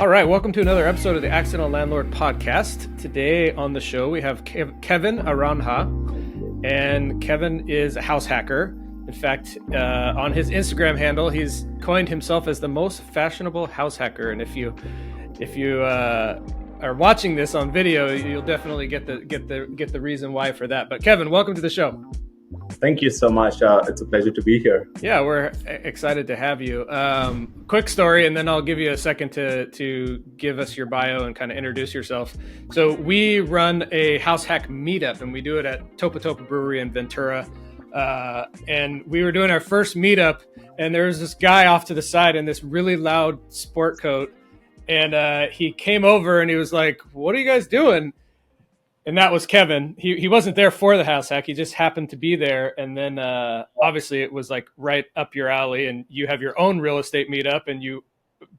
All right, welcome to another episode of the Accidental Landlord Podcast. Today on the show, we have Kevin Aranha, and Kevin is a house hacker. In fact, on his Instagram handle, he's coined himself as the most fashionable house hacker. And if you are watching this on video, you'll definitely get the reason why for that. But Kevin, welcome to the show. Thank you so much. It's a pleasure to be here. Yeah, we're excited to have you. Quick story, and then I'll give you a second to give us your bio and kind of introduce yourself. So we run a house hack meetup, and we do it at Topa Topa Brewery in Ventura. And we were doing our first meetup, and there was this guy off to the side in this really loud sport coat. And he came over and he was like, "What are you guys doing?" And that was Kevin. He wasn't there for the house hack. He just happened to be there. And then obviously it was like right up your alley, and you have your own real estate meetup and you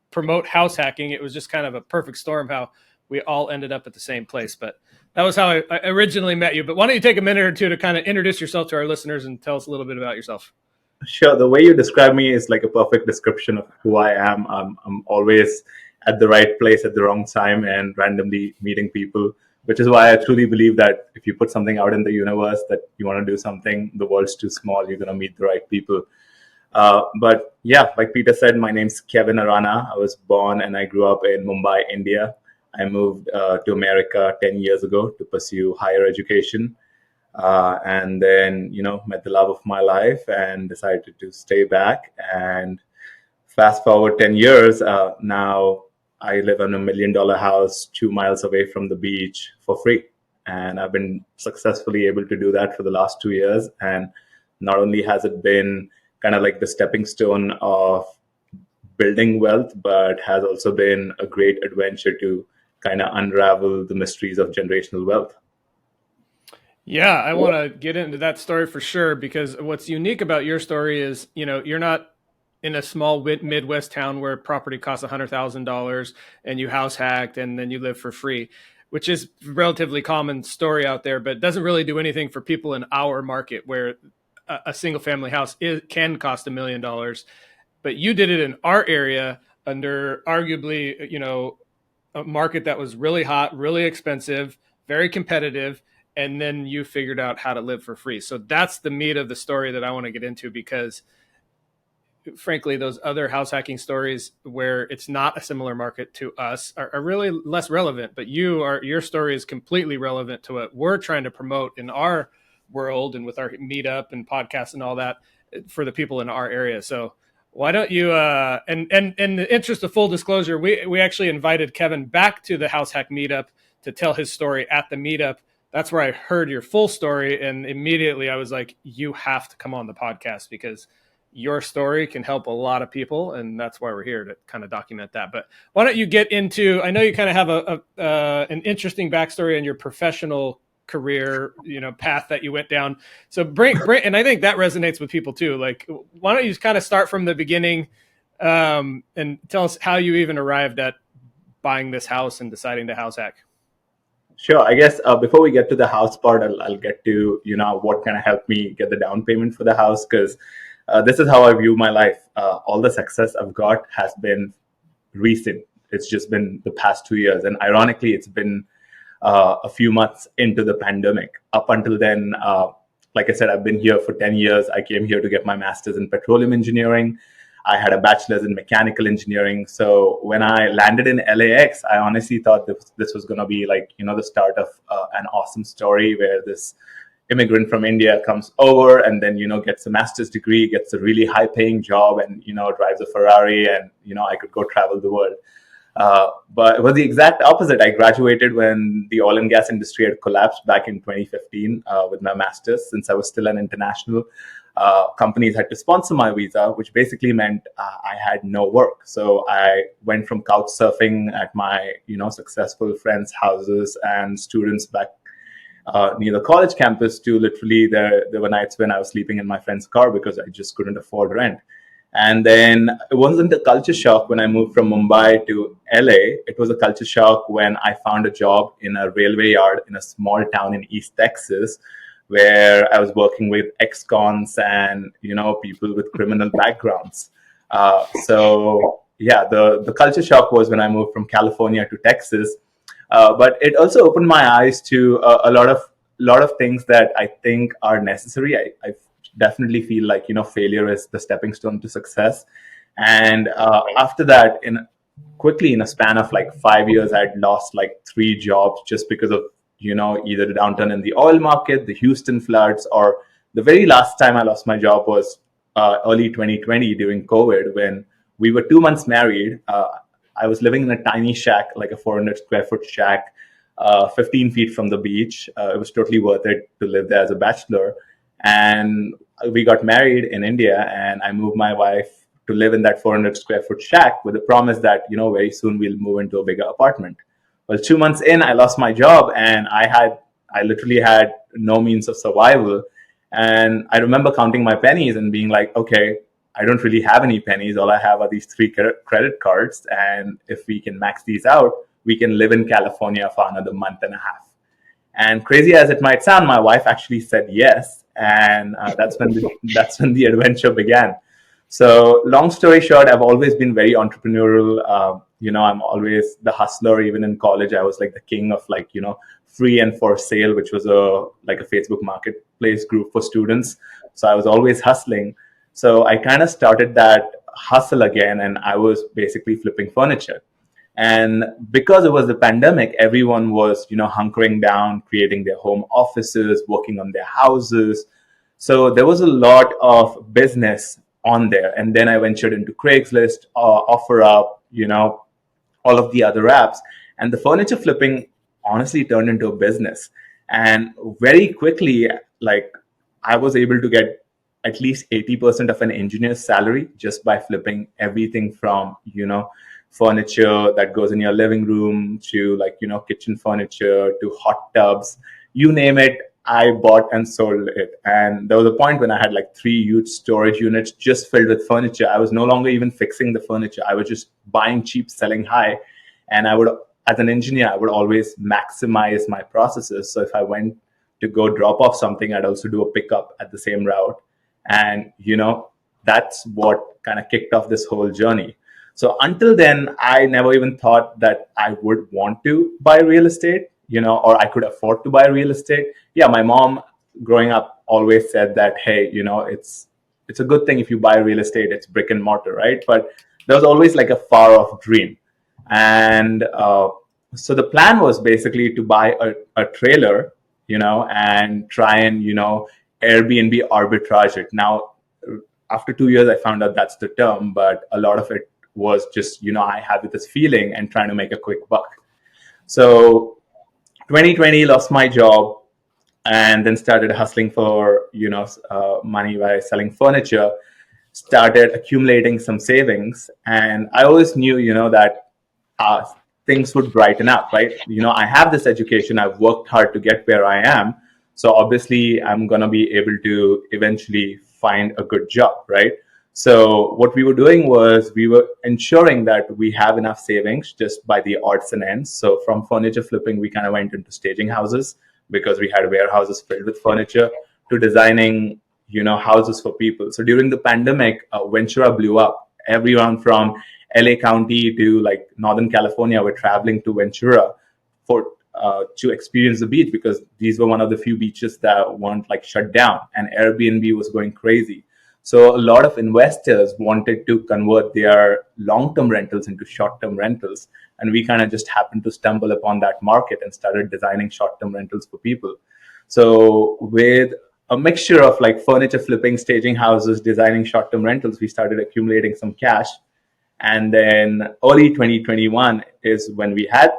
promote house hacking. It was just kind of a perfect storm how we all ended up at the same place. But that was how I originally met you. But why don't you take a minute or two to kind of introduce yourself to our listeners and tell us a little bit about yourself? Sure. The way you describe me is like a perfect description of who I am. I'm always at the right place at the wrong time and randomly meeting people, which is why I truly believe that if you put something out in the universe that you want to do something, the world's too small, you're going to meet the right people. But yeah, like Peter said, my name's Kevin Aranha. I was born and I grew up in Mumbai, India. I moved to America 10 years ago to pursue higher education. And then, met the love of my life and decided to stay back. And fast forward 10 years, now I live in $1 million house 2 miles away from the beach for free. And I've been successfully able to do that for the last 2 years. And not only has it been kind of like the stepping stone of building wealth, but has also been a great adventure to kind of unravel the mysteries of generational wealth. Yeah, I want to get into that story for sure, because what's unique about your story is, you're not in a small Midwest town where property costs $100,000 and you house hacked and then you live for free, which is a relatively common story out there, but doesn't really do anything for people in our market where a single family house can cost $1 million. But you did it in our area under arguably, a market that was really hot, really expensive, very competitive. And then you figured out how to live for free. So that's the meat of the story that I want to get into, because frankly, those other house hacking stories where it's not a similar market to us are really less relevant. But your story is completely relevant to what we're trying to promote in our world and with our meetup and podcast and all that for the people in our area. So why don't you, and in the interest of full disclosure, we actually invited Kevin back to the house hack meetup to tell his story at the meetup. That's where I heard your full story. And immediately I was like, you have to come on the podcast because your story can help a lot of people. And that's why we're here, to kind of document that. But why don't you get into, I know you kind of have an interesting backstory in your professional career, path that you went down. So bring, and I think that resonates with people too. Like, why don't you just kind of start from the beginning and tell us how you even arrived at buying this house and deciding to house hack? Sure. I guess before we get to the house part, I'll get to, what kind of helped me get the down payment for the house, because this is how I view my life. All the success I've got has been recent. It's just been the past 2 years. And ironically, it's been a few months into the pandemic. Up until then, like I said, I've been here for 10 years. I came here to get my master's in petroleum engineering. I had a bachelor's in mechanical engineering. So when I landed in LAX, I honestly thought this was going to be like, the start of an awesome story where this immigrant from India comes over and then, gets a master's degree, gets a really high paying job and, drives a Ferrari and, I could go travel the world. But it was the exact opposite. I graduated when the oil and gas industry had collapsed back in 2015 with my master's. Since I was still an international, companies had to sponsor my visa, which basically meant I had no work. So I went from couch surfing at my, successful friends' houses and students back near the college campus to literally there were nights when I was sleeping in my friend's car because I just couldn't afford rent. And then it wasn't a culture shock when I moved from Mumbai to LA. It was a culture shock when I found a job in a railway yard in a small town in East Texas, where I was working with ex-cons and, people with criminal backgrounds. So yeah, the culture shock was when I moved from California to Texas. But it also opened my eyes to a lot of things that I think are necessary. I definitely feel like, failure is the stepping stone to success. And after that, in a span of like 5 years, I'd lost like three jobs just because of, either the downturn in the oil market, the Houston floods, or the very last time I lost my job was early 2020 during COVID, when we were 2 months married. I was living in a tiny shack, like a 400 square foot shack, 15 feet from the beach. It was totally worth it to live there as a bachelor. And we got married in India, and I moved my wife to live in that 400 square foot shack with the promise that, very soon we'll move into a bigger apartment. Well, 2 months in, I lost my job, and I literally had no means of survival. And I remember counting my pennies and being like, okay, I don't really have any pennies. All I have are these three credit cards. And if we can max these out, we can live in California for another month and a half. And crazy as it might sound, my wife actually said yes, and that's when the adventure began. So, long story short, I've always been very entrepreneurial. I'm always the hustler. Even in college, I was like the king of, like, free and for sale, which was a Facebook marketplace group for students. So I was always hustling. So I kind of started that hustle again, and I was basically flipping furniture. And because it was the pandemic, everyone was, hunkering down, creating their home offices, working on their houses. So there was a lot of business on there. And then I ventured into Craigslist, OfferUp, all of the other apps. And the furniture flipping honestly turned into a business. And very quickly, like, I was able to get at least 80% of an engineer's salary just by flipping everything from, furniture that goes in your living room to, like, kitchen furniture to hot tubs, you name it. I bought and sold it. And there was a point when I had like three huge storage units just filled with furniture. I was no longer even fixing the furniture. I was just buying cheap, selling high. And as an engineer, I would always maximize my processes. So if I went to go drop off something, I'd also do a pickup at the same route. And, that's what kind of kicked off this whole journey. So until then, I never even thought that I would want to buy real estate, or I could afford to buy real estate. Yeah, my mom growing up always said that, hey, it's a good thing if you buy real estate, it's brick and mortar, right? But there was always like a far off dream. And so the plan was basically to buy a trailer, and try and, Airbnb arbitrage it. Now, after 2 years, I found out that's the term, but a lot of it was just, I had this feeling and trying to make a quick buck. So 2020, lost my job, and then started hustling for, money by selling furniture, started accumulating some savings. And I always knew, that uh, things would brighten up, right? I have this education, I've worked hard to get where I am. So obviously, I'm going to be able to eventually find a good job, right? So what we were doing was we were ensuring that we have enough savings just by the odds and ends. So from furniture flipping, we kind of went into staging houses because we had warehouses filled with furniture, to designing, houses for people. So during the pandemic, Ventura blew up. Everyone from LA County to like Northern California were traveling to Ventura for to experience the beach, because these were one of the few beaches that weren't like shut down, and Airbnb was going crazy. So a lot of investors wanted to convert their long-term rentals into short-term rentals, and we kind of just happened to stumble upon that market and started designing short-term rentals for people. So with a mixture of like furniture flipping, staging houses, designing short-term rentals, we started accumulating some cash. And then early 2021 is when we had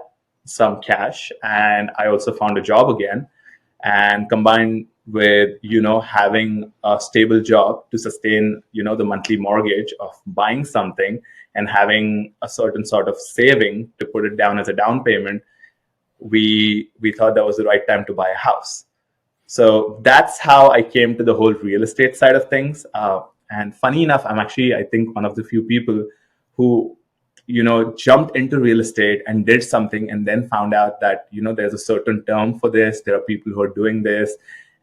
some cash, and I also found a job again. And combined with, having a stable job to sustain, the monthly mortgage of buying something, and having a certain sort of saving to put it down as a down payment, we thought that was the right time to buy a house. So that's how I came to the whole real estate side of things. And funny enough, I'm actually, I think, one of the few people who, jumped into real estate and did something, and then found out that, there's a certain term for this. There are people who are doing this.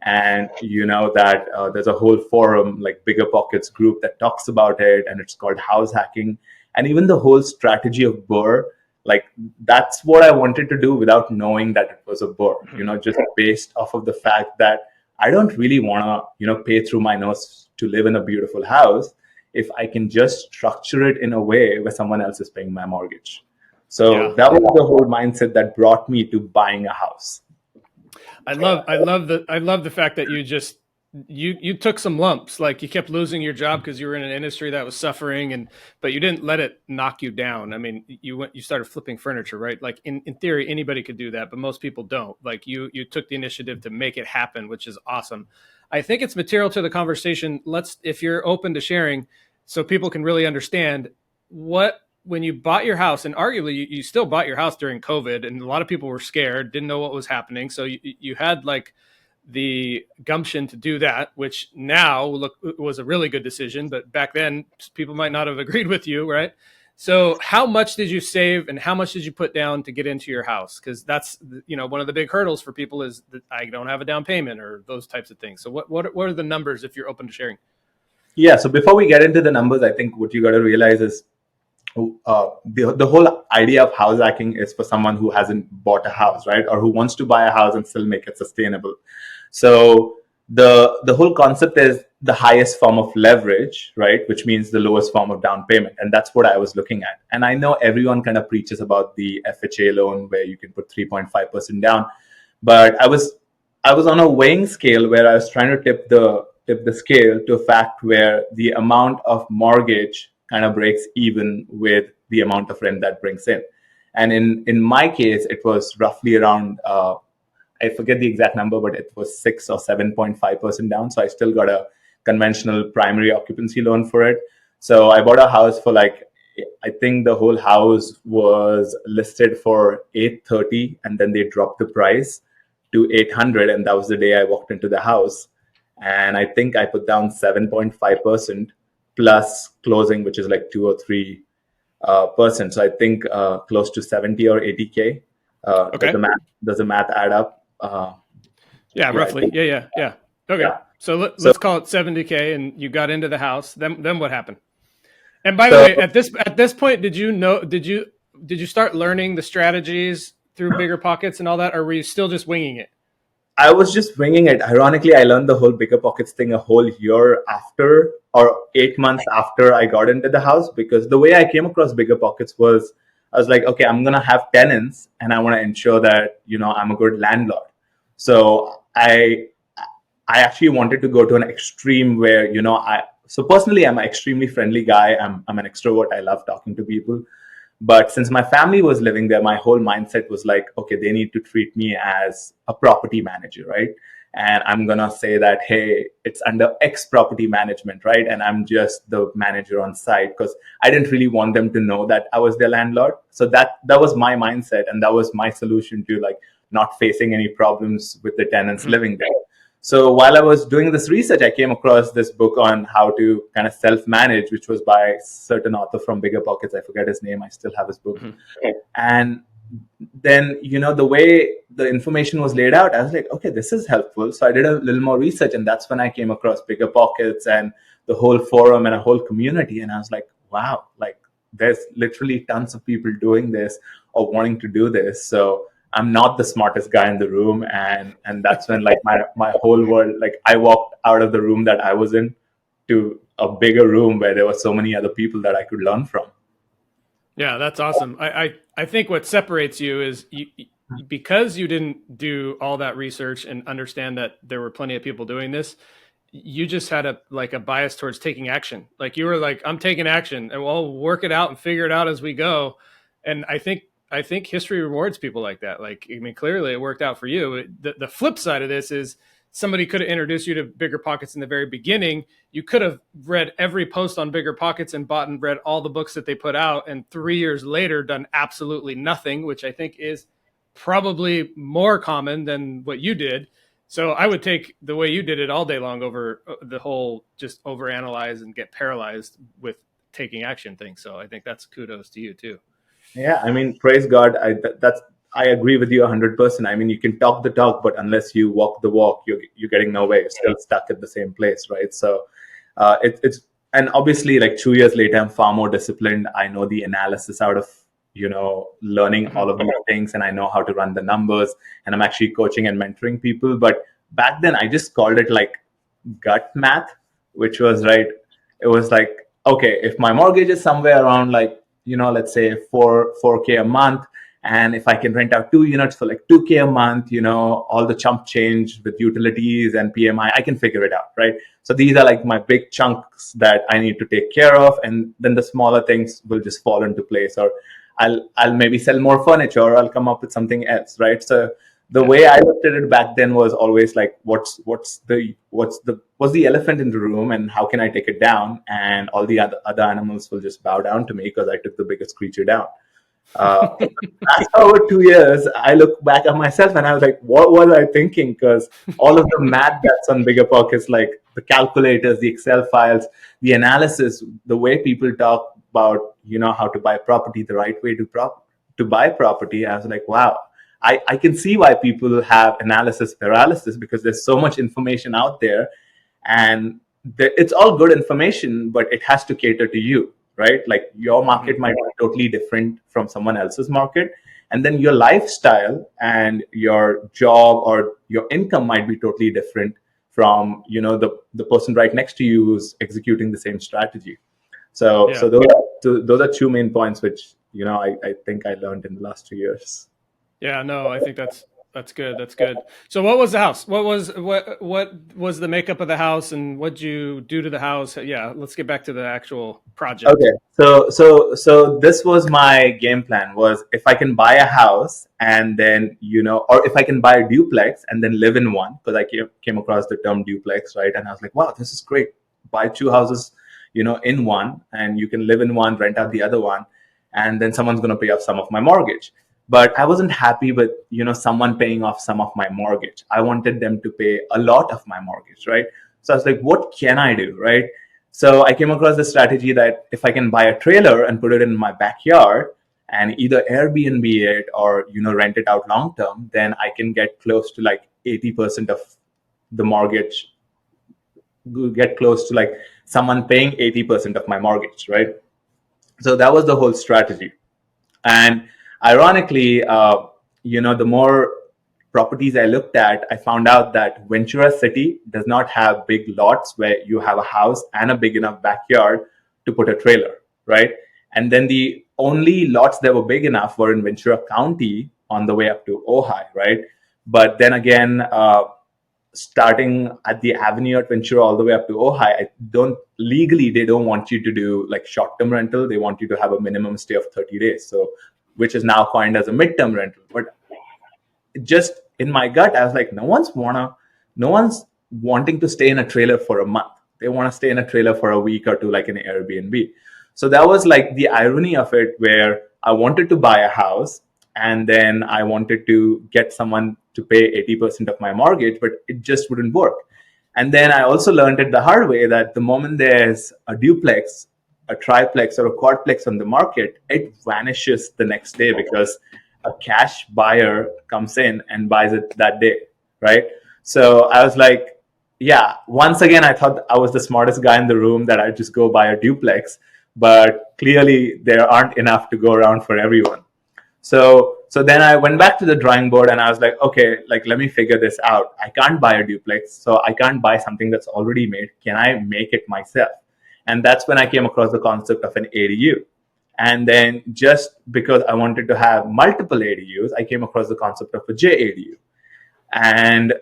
And, that there's a whole forum, like Bigger Pockets group, that talks about it, and it's called house hacking. And even the whole strategy of BRRRR, like that's what I wanted to do without knowing that it was a BRRRR, just based off of the fact that I don't really want to, pay through my nose to live in a beautiful house if I can just structure it in a way where someone else is paying my mortgage. So Yeah. that was the whole mindset that brought me to buying a house. I love the fact that you took some lumps. Like you kept losing your job because you were in an industry that was suffering, but you didn't let it knock you down. I mean, you started flipping furniture, right? Like in theory, anybody could do that, but most people don't. Like you took the initiative to make it happen, which is awesome. I think it's material to the conversation. If you're open to sharing, so people can really understand when you bought your house, and arguably you still bought your house during COVID, and a lot of people were scared, didn't know what was happening. So you had like the gumption to do that, which now look was a really good decision, but back then people might not have agreed with you, right? So how much did you save and how much did you put down to get into your house? Because that's one of the big hurdles for people is that I don't have a down payment or those types of things. So what are the numbers if you're open to sharing? Yeah. So before we get into the numbers, I think what you got to realize is the whole idea of house hacking is for someone who hasn't bought a house, right? Or who wants to buy a house and still make it sustainable. So the whole concept is the highest form of leverage, right? Which means the lowest form of down payment. And that's what I was looking at. And I know everyone kind of preaches about the FHA loan where you can put 3.5% down. But I was on a weighing scale where I was trying to tip the scale to a fact where the amount of mortgage kind of breaks even with the amount of rent that brings in. And in my case, it was roughly around, I forget the exact number, but it was 6 or 7.5% down. So I still got a conventional primary occupancy loan for it. So I bought a house for I think the whole house was listed for 830, and then they dropped the price to 800. And that was the day I walked into the house. And I think I put down 7.5% plus closing, which is like 2 or 3%. So I think close to 70 or 80K. Okay. Does the math add up? Yeah, roughly. Yeah. Okay. Yeah. So let's call it 70K, and you got into the house. Then what happened? And by the way, at this point, did you start learning the strategies through Bigger Pockets and all that, or were you still just winging it? I was just winging it. Ironically, I learned the whole Bigger Pockets thing a whole year after, or 8 months after I got into the house, because the way I came across Bigger Pockets was I was like, okay, I'm going to have tenants and I want to ensure that, I'm a good landlord. So I actually wanted to go to an extreme where, so personally, I'm an extremely friendly guy. I'm an extrovert. I love talking to people. But since my family was living there, my whole mindset was like, okay, they need to treat me as a property manager, right? And I'm going to say that, hey, it's under X property management, right? And I'm just the manager on site, because I didn't really want them to know that I was their landlord. So that was my mindset. And that was my solution to not facing any problems with the tenants living there. So while I was doing this research, I came across this book on how to kind of self-manage, which was by a certain author from Bigger Pockets. I forget his name. I still have his book. Mm-hmm. And then, the way the information was laid out, I was like, okay, this is helpful. So I did a little more research, and that's when I came across Bigger Pockets and the whole forum and a whole community. And I was like, wow, there's literally tons of people doing this or wanting to do this. So I'm not the smartest guy in the room. And that's when my whole world, I walked out of the room that I was in to a bigger room where there were so many other people that I could learn from. Yeah, that's awesome. I think what separates you is because you didn't do all that research and understand that there were plenty of people doing this, you just had a bias towards taking action. Like you were like, I'm taking action and we'll work it out and figure it out as we go. And I think history rewards people like that. Clearly it worked out for you. The flip side of this is somebody could have introduced you to Bigger Pockets in the very beginning. You could have read every post on Bigger Pockets and bought and read all the books that they put out, and 3 years later done absolutely nothing, which I think is probably more common than what you did. So I would take the way you did it all day long over the whole just overanalyze and get paralyzed with taking action thing. So I think that's kudos to you too. Yeah, praise God. I agree with you 100%. You can talk the talk, but unless you walk the walk, you're getting nowhere. You're still stuck at the same place, right? So it's and obviously, like 2 years later, I'm far more disciplined. I know the analysis out of, learning Hmm. all of these things, and I know how to run the numbers, and I'm actually coaching and mentoring people. But back then, I just called it like gut math, which was right. It was like, okay, if my mortgage is somewhere around like, let's say 4K a month, and if I can rent out 2 units for like 2K a month, all the chump change with utilities and PMI, I can figure it out, right? So these are like my big chunks that I need to take care of, and then the smaller things will just fall into place. Or I'll maybe sell more furniture, or I'll come up with something else, right? So the Yeah. way I looked at it back then was always like, what's the elephant in the room, and how can I take it down? And all the other animals will just bow down to me because I took the biggest creature down. Uh, Fast forward 2 years, I look back at myself and I was like, what was I thinking? Because all of the math that's on Bigger Pockets, like the calculators, the Excel files, the analysis, the way people talk about, how to buy property, the right way to buy property, I was like, wow, I can see why people have analysis paralysis, because there's so much information out there, and it's all good information, but it has to cater to you, right? Like your Hmm. market might be totally different from someone else's market, and then your lifestyle and your job or your income might be totally different from the person right next to you who's executing the same strategy. So Yeah. those are two main points which I think I learned in the last 2 years. Yeah, no, I think that's good. That's good. So what was the house? What was the makeup of the house, and what'd you do to the house? Yeah, let's get back to the actual project. Okay, so this was my game plan, was if I can buy a house and then or if I can buy a duplex and then live in one, because I came across the term duplex, right? And I was like, wow, this is great. Buy two houses, in one, and you can live in one, rent out the other one, and then someone's going to pay off some of my mortgage. But I wasn't happy with someone paying off some of my mortgage. I wanted them to pay a lot of my mortgage, right? So I was like, what can I do, right? So I came across the strategy that if I can buy a trailer and put it in my backyard and either Airbnb it or rent it out long term, then I can get close to like 80% of the mortgage, get close to like someone paying 80% of my mortgage, right? So that was the whole strategy. And ironically, the more properties I looked at, I found out that Ventura City does not have big lots where you have a house and a big enough backyard to put a trailer, right? And then the only lots that were big enough were in Ventura County on the way up to Ojai, right? But then again, starting at the avenue at Ventura all the way up to Ojai, I don't legally they don't want you to do like short-term rental. They want you to have a minimum stay of 30 days. So which is now coined as a mid-term rental. But just in my gut, I was like, no one's wanting to stay in a trailer for a month. They want to stay in a trailer for a week or two, like an Airbnb. So that was like the irony of it, where I wanted to buy a house and then I wanted to get someone to pay 80% of my mortgage, but it just wouldn't work. And then I also learned it the hard way that the moment there's a duplex, a triplex, or a quadplex on the market, it vanishes the next day because a cash buyer comes in and buys it that day, right? So I was like, yeah, once again, I thought I was the smartest guy in the room, that I'd just go buy a duplex, but clearly there aren't enough to go around for everyone. So then I went back to the drawing board and I was like, okay, like let me figure this out. I can't buy a duplex, so I can't buy something that's already made. Can I make it myself? And that's when I came across the concept of an ADU. And then just because I wanted to have multiple ADUs, I came across the concept of a JADU. And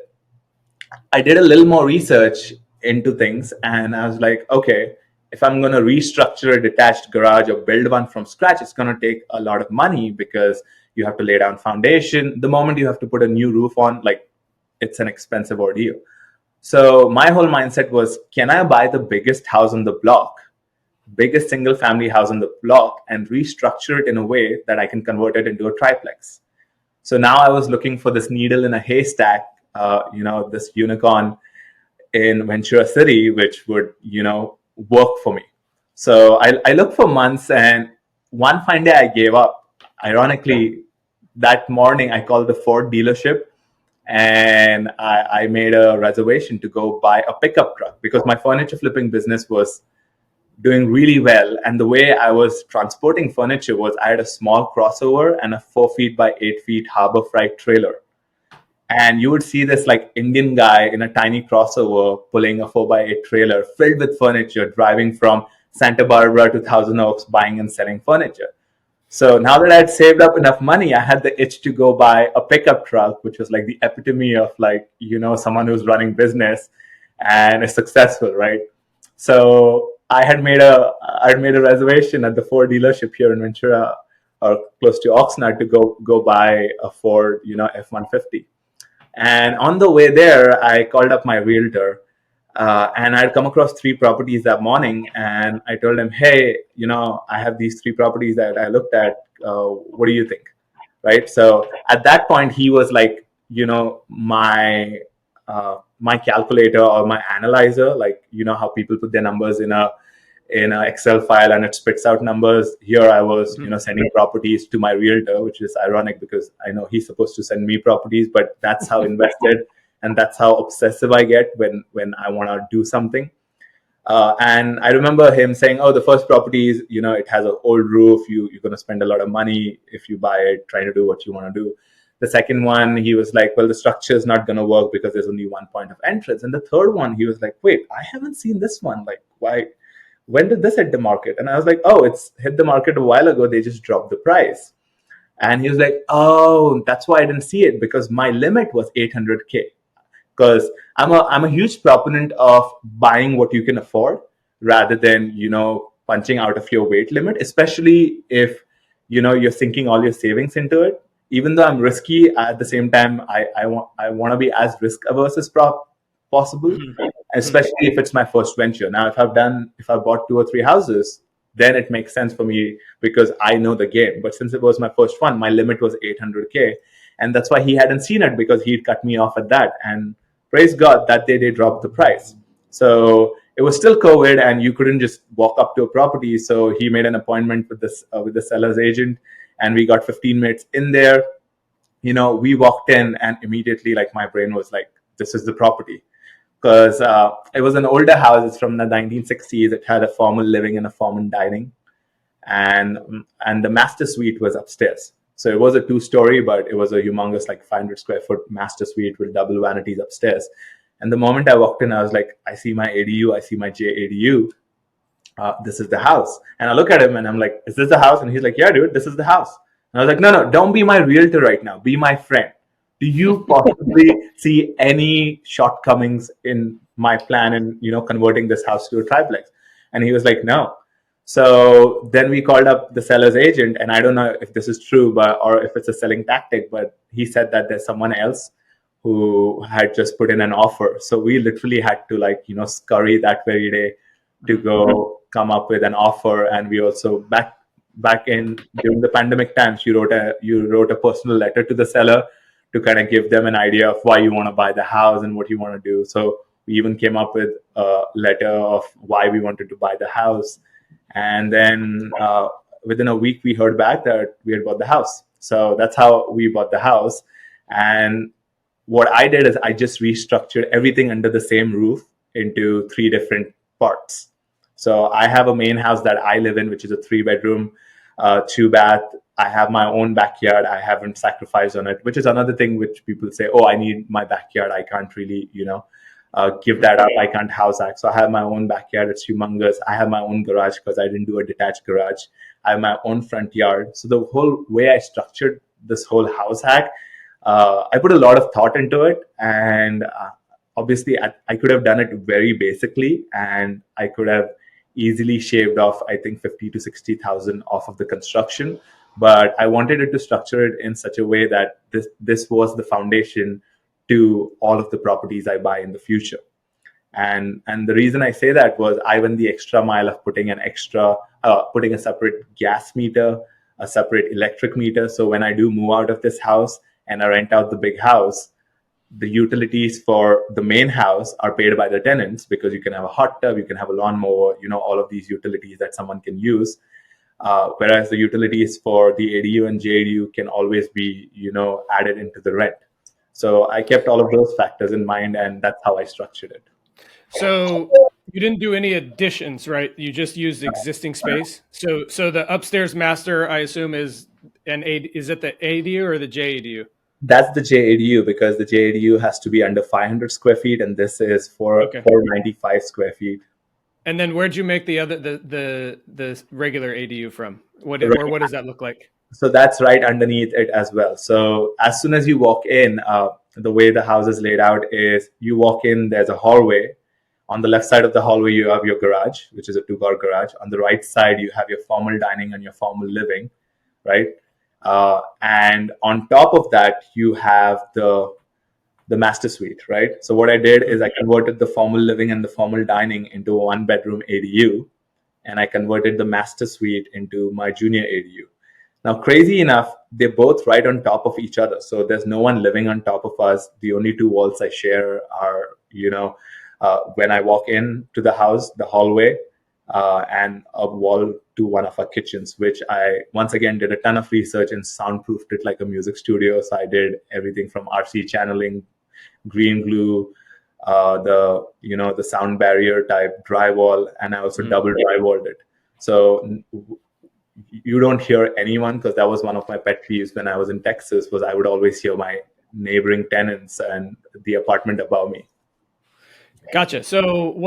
I did a little more research into things and I was like, okay, if I'm going to restructure a detached garage or build one from scratch, it's going to take a lot of money because you have to lay down foundation. The moment you have to put a new roof on, like it's an expensive ordeal. So my whole mindset was, can I buy the biggest house on the block, biggest single family house on the block, and restructure it in a way that I can convert it into a triplex? So now I was looking for this needle in a haystack, this unicorn in Ventura City, which would, work for me. So I looked for months, and one fine day I gave up. Ironically, that morning I called the Ford dealership and I made a reservation to go buy a pickup truck because my furniture flipping business was doing really well. And the way I was transporting furniture was I had a small crossover and a 4 feet by 8 feet Harbor Freight trailer. And you would see this like Indian guy in a tiny crossover pulling a 4 by 8 trailer filled with furniture, driving from Santa Barbara to Thousand Oaks, buying and selling furniture. So now that I had saved up enough money, I had the itch to go buy a pickup truck, which was like the epitome of like, someone who's running business and is successful, right? So I had made a reservation at the Ford dealership here in Ventura or close to Oxnard to go buy a Ford, F-150. And on the way there, I called up my realtor, and I'd come across three properties that morning. And I told him, hey, I have these three properties that I looked at. What do you think? Right. So at that point, he was like, my calculator or my analyzer, like, how people put their numbers in a Excel file and it spits out numbers. Here I was, sending properties to my realtor, which is ironic because I know he's supposed to send me properties, but that's how invested and that's how obsessive I get when I want to do something. And I remember him saying, "Oh, the first property is, it has an old roof. You're going to spend a lot of money if you buy it, trying to do what you want to do." The second one, he was like, "Well, the structure is not going to work because there's only one point of entrance." And the third one, he was like, "Wait, I haven't seen this one. Like, why? When did this hit the market?" And I was like, "Oh, it's hit the market a while ago. They just dropped the price." And he was like, "Oh, that's why I didn't see it because my limit was 800K." Because I'm a huge proponent of buying what you can afford rather than punching out of your weight limit, especially if you're sinking all your savings into it. Even though I'm risky, at the same time I want to be as risk averse as possible, especially if it's my first venture. Now, if I've bought two or three houses, then it makes sense for me because I know the game. But since it was my first one, my limit was 800K, and that's why he hadn't seen it because he'd cut me off at that. And praise God, that day they dropped the price. So it was still COVID, and you couldn't just walk up to a property. So he made an appointment with the seller's agent, and we got 15 minutes in there. We walked in, and immediately, like, my brain was like, "This is the property." Because it was an older house. It's from the 1960s. It had a formal living and a formal dining, and the master suite was upstairs. So it was a two-story, but it was a humongous, like 500 square foot master suite with double vanities upstairs. And the moment I walked in, I was like, I see my ADU, I see my JADU. This is the house. And I look at him and I'm like, is this the house? And he's like, yeah, dude, this is the house. And I was like, no, no, don't be my realtor right now. Be my friend. Do you possibly see any shortcomings in my plan in, converting this house to a triplex? And he was like, no. So then we called up the seller's agent, and I don't know if this is true, or if it's a selling tactic, but he said that there's someone else who had just put in an offer. So we literally had to scurry that very day to go come up with an offer. And we also back in during the pandemic times, you wrote a personal letter to the seller to kind of give them an idea of why you want to buy the house and what you want to do. So we even came up with a letter of why we wanted to buy the house. And then within a week, we heard back that we had bought the house. So that's how we bought the house. And what I did is I just restructured everything under the same roof into three different parts. So I have a main house that I live in, which is a 3-bedroom, 2-bath. I have my own backyard. I haven't sacrificed on it, which is another thing which people say, oh, I need my backyard. I can't really, give that up. I can't house act. So I have my own backyard. It's humongous. I have my own garage because I didn't do a detached garage. I have my own front yard. So the whole way I structured this whole house hack, I put a lot of thought into it. And obviously, I could have done it very basically, and I could have easily shaved off, I think, 50 to 60,000 off of the construction. But I wanted it to structure it in such a way that this was the foundation to all of the properties I buy in the future. And the reason I say that was I went the extra mile of putting a separate gas meter, a separate electric meter. So when I do move out of this house and I rent out the big house, the utilities for the main house are paid by the tenants because you can have a hot tub, you can have a lawnmower, all of these utilities that someone can use. Whereas the utilities for the ADU and JADU can always be, added into the rent. So I kept all of those factors in mind, and that's how I structured it. So You didn't do any additions, right? You just used existing space. So the upstairs master, I assume, is is it the ADU or the JADU? That's the JADU because the JADU has to be under 500 square feet, and this is for Okay. 495 square feet. And then where'd you make the other the regular ADU from? Or Right. what does that look like? So that's right underneath it as well. So as soon as you walk in, the way the house is laid out is you walk in, there's a hallway. On the left side of the hallway, you have your garage, which is a two-car garage. On the right side, you have your formal dining and your formal living, right? And on top of that, you have the master suite, right? So what I did is I converted the formal living and the formal dining into a one-bedroom ADU, and I converted the master suite into my junior ADU. Now, crazy enough, they're both right on top of each other. So there's no one living on top of us. The only two walls I share are, when I walk in to the house, the hallway, and a wall to one of our kitchens, which I once again did a ton of research and soundproofed it like a music studio. So I did everything from RC channeling, green glue, the sound barrier type drywall, and I also double drywalled it. So you don't hear anyone, because that was one of my pet peeves when I was in Texas, was I would always hear my neighboring tenants and the apartment above me. Gotcha. So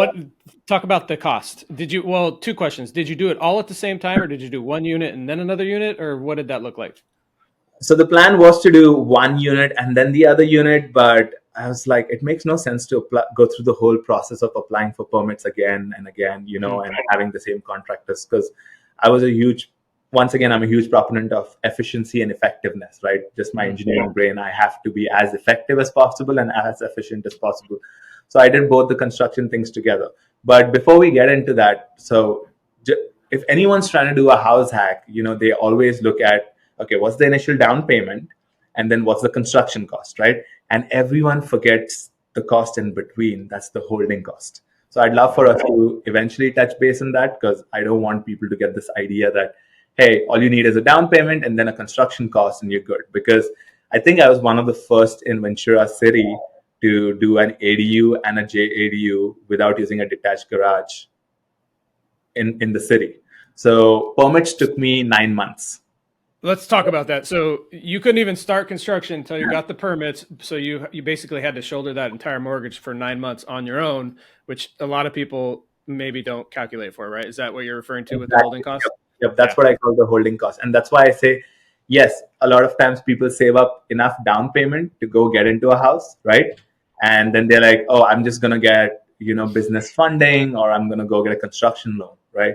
talk about the cost. Two questions. Did you do it all at the same time, or did you do one unit and then another unit, or what did that look like? So the plan was to do one unit and then the other unit, but I was like, it makes no sense to go through the whole process of applying for permits again and again, and having the same contractors, because I was once again, I'm a huge proponent of efficiency and effectiveness, right? Just my engineering brain, I have to be as effective as possible and as efficient as possible. So I did both the construction things together. But before we get into that, so if anyone's trying to do a house hack, they always look at, okay, what's the initial down payment? And then what's the construction cost, right? And everyone forgets the cost in between. That's the holding cost. So I'd love for us to eventually touch base on that, because I don't want people to get this idea that, hey, all you need is a down payment and then a construction cost and you're good. Because I think I was one of the first in Ventura City to do an ADU and a JADU without using a detached garage in the city. So permits took me 9 months. Let's talk about that. So you couldn't even start construction until you got the permits. So you basically had to shoulder that entire mortgage for 9 months on your own, which a lot of people maybe don't calculate for, right? Is that what you're referring to with the holding costs? Yep, that's what I call the holding cost. And that's why I say, yes, a lot of times people save up enough down payment to go get into a house, right? And then they're like, oh, I'm just going to get, business funding, or I'm going to go get a construction loan, right?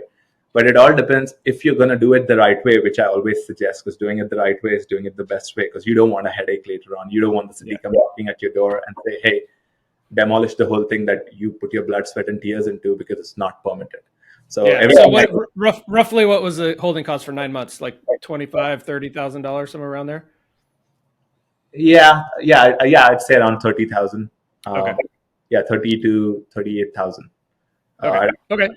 But it all depends if you're going to do it the right way, which I always suggest, because doing it the right way is doing it the best way, because you don't want a headache later on. You don't want the city come knocking at your door and say, hey, demolish the whole thing that you put your blood, sweat, and tears into because it's not permitted. So, roughly what was the holding cost for 9 months? Like $25,000-$30,000, somewhere around there? Yeah, I'd say around 30,000. Okay. Yeah, 30 to 38,000. Okay.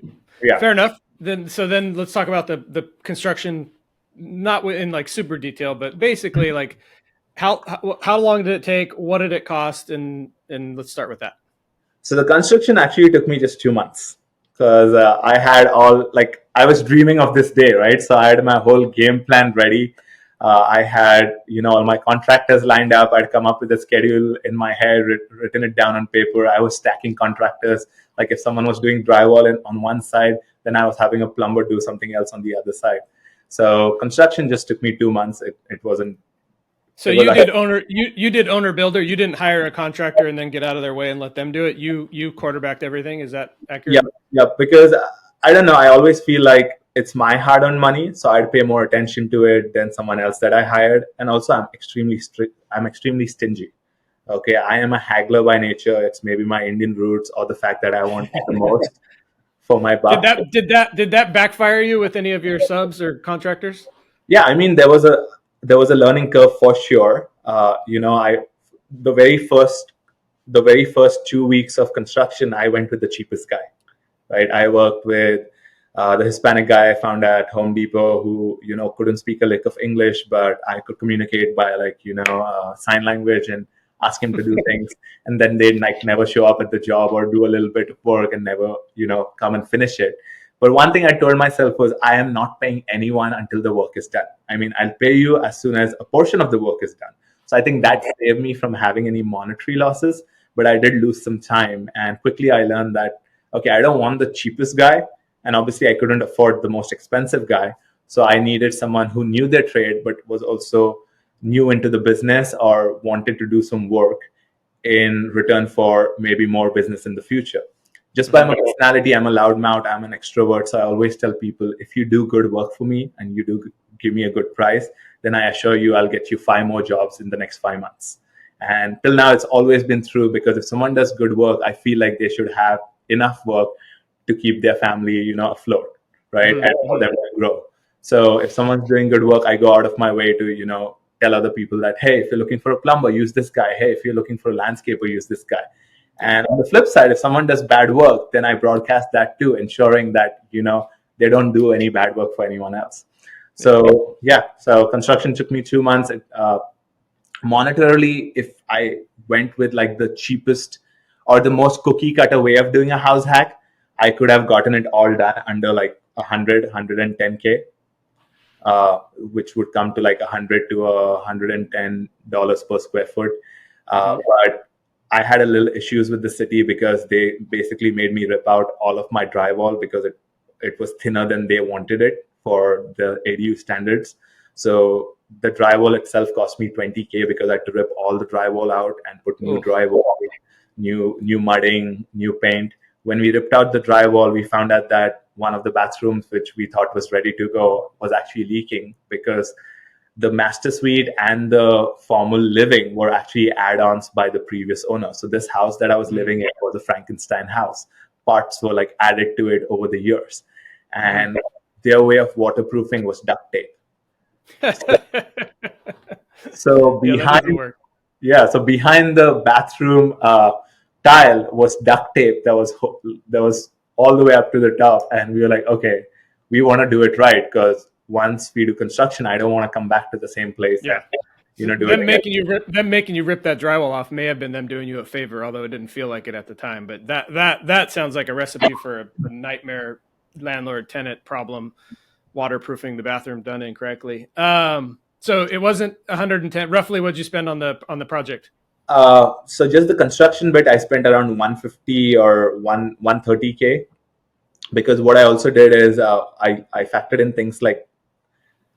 Yeah. Fair enough. Then let's talk about the construction, not in like super detail, but basically like how long did it take? What did it cost? And let's start with that. So the construction actually took me just 2 months, because I was dreaming of this day, right? So I had my whole game plan ready. I had, all my contractors lined up. I'd come up with a schedule in my head, written it down on paper. I was stacking contractors. Like if someone was doing drywall on one side, then I was having a plumber do something else on the other side. So construction just took me 2 months. It wasn't. So you did owner builder. You didn't hire a contractor and then get out of their way and let them do it. You quarterbacked everything. Is that accurate? Yeah. Because I don't know. I always feel like it's my hard-earned money, so I'd pay more attention to it than someone else that I hired. And also, I'm extremely strict. I'm extremely stingy. Okay, I am a haggler by nature. It's maybe my Indian roots or the fact that I want the most for my buck. Did that backfire you with any of your subs or contractors? Yeah, I mean there was a learning curve for sure. The very first 2 weeks of construction, I went with the cheapest guy. Right, I worked with the Hispanic guy I found at Home Depot, who couldn't speak a lick of English, but I could communicate by sign language, and ask him to do things, and then they like never show up at the job or do a little bit of work and never, come and finish it. But one thing I told myself was, I am not paying anyone until the work is done. I mean, I'll pay you as soon as a portion of the work is done. So I think that saved me from having any monetary losses, but I did lose some time. And quickly I learned that, okay, I don't want the cheapest guy. And obviously I couldn't afford the most expensive guy. So I needed someone who knew their trade, but was also new into the business or wanted to do some work in return for maybe more business in the future. Just by my personality, I'm a loudmouth, I'm an extrovert. So I always tell people, if you do good work for me and you do give me a good price, then I assure you I'll get you 5 more jobs in the next 5 months. And till now, it's always been true, because if someone does good work, I feel like they should have enough work to keep their family, afloat, right? And for them to grow. So if someone's doing good work, I go out of my way to, tell other people that, hey, if you're looking for a plumber, use this guy. Hey, if you're looking for a landscaper, use this guy. And on the flip side, if someone does bad work, then I broadcast that too, ensuring that, they don't do any bad work for anyone else. So, so construction took me 2 months. Monetarily, if I went with like the cheapest or the most cookie cutter way of doing a house hack, I could have gotten it all done under like 110K. Which would come to like $100 to $110 per square foot. But I had a little issues with the city, because they basically made me rip out all of my drywall because it was thinner than they wanted it for the ADU standards. So the drywall itself cost me 20K, because I had to rip all the drywall out and put new drywall, new mudding, new paint. When we ripped out the drywall, we found out that one of the bathrooms, which we thought was ready to go, was actually leaking, because the master suite and the formal living were actually add-ons by the previous owner. So this house that I was living in was a Frankenstein house. Parts were like added to it over the years. And their way of waterproofing was duct tape. So behind the bathroom tile was duct tape that was all the way up to the top, and we were like, okay, we want to do it right, because once we do construction, I don't want to come back to the same place. Yeah. And, do them it making you rip that drywall off may have been them doing you a favor, although it didn't feel like it at the time. But that sounds like a recipe for a nightmare landlord tenant problem, waterproofing the bathroom done incorrectly. So it wasn't 110. Roughly, what'd you spend on the project? So just the construction bit, I spent around 150 or 130K, because what I also did is I factored in things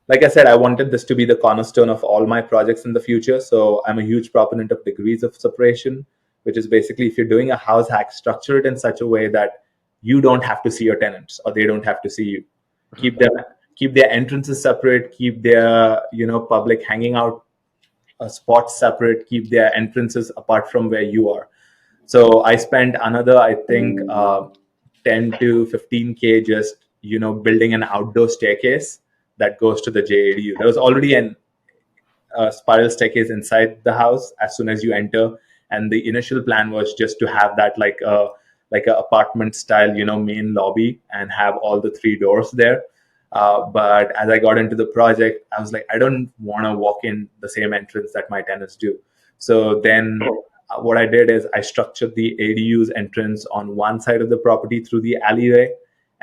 like I said, I wanted this to be the cornerstone of all my projects in the future. So I'm a huge proponent of degrees of separation, which is basically, if you're doing a house hack, structure it in such a way that you don't have to see your tenants or they don't have to see you. Keep their entrances separate, keep their public hanging out spots separate, keep their entrances apart from where you are. So I spent another, I think, 10 to 15K just building an outdoor staircase that goes to the JADU. There was already a spiral staircase inside the house as soon as you enter, and the initial plan was just to have that like a apartment style main lobby and have all the 3 doors there. But as I got into the project, I was like, I don't want to walk in the same entrance that my tenants do. So then what I did is I structured the ADU's entrance on one side of the property through the alleyway.